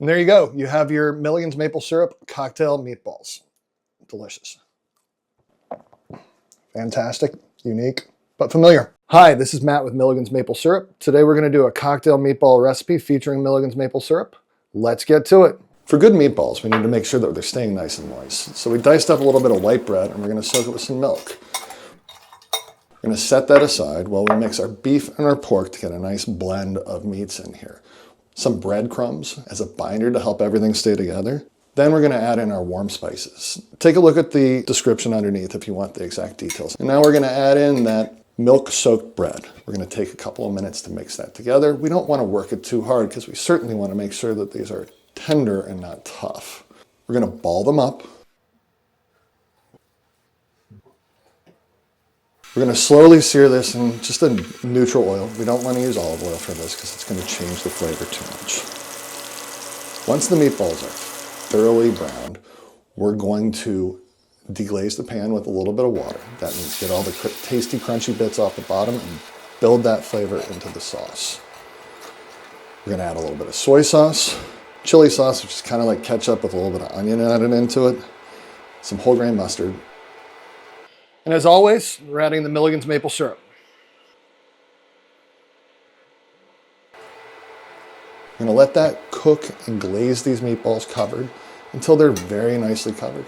And there you go. You have your Milligan's maple syrup cocktail meatballs. Delicious. Fantastic, unique, but familiar. Hi, this is Matt with Milligan's maple syrup. Today we're going to do a cocktail meatball recipe featuring Milligan's maple syrup. Let's get to it. For good meatballs, we need to make sure that they're staying nice and moist. So we diced up a little bit of white bread and we're going to soak it with some milk. We're going to set that aside while we mix our beef and our pork to get a nice blend of meats in here. Some breadcrumbs as a binder to help everything stay together. Then we're going to add in our warm spices. Take a look at the description underneath if you want the exact details. And now we're going to add in that milk-soaked bread. We're going to take a couple of minutes to mix that together. We don't want to work it too hard because we certainly want to make sure that these are tender and not tough. We're going to ball them up. We're going to slowly sear this in just a neutral oil. We don't want to use olive oil for this because it's going to change the flavor too much. Once the meatballs are thoroughly browned, we're going to deglaze the pan with a little bit of water. That means get all the tasty, crunchy bits off the bottom and build that flavor into the sauce. We're going to add a little bit of soy sauce, chili sauce, which is kind of like ketchup with a little bit of onion added into it, some whole grain mustard. And as always, we're adding the Milligan's maple syrup. I'm going to let that cook and glaze these meatballs covered until they're very nicely covered.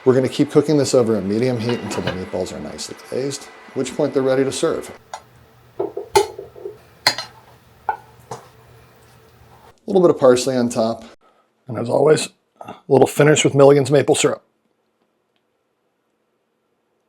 We're going to keep cooking this over a medium heat until the meatballs are nicely glazed, at which point they're ready to serve. A little bit of parsley on top. And as always, a little finish with Milligan's maple syrup.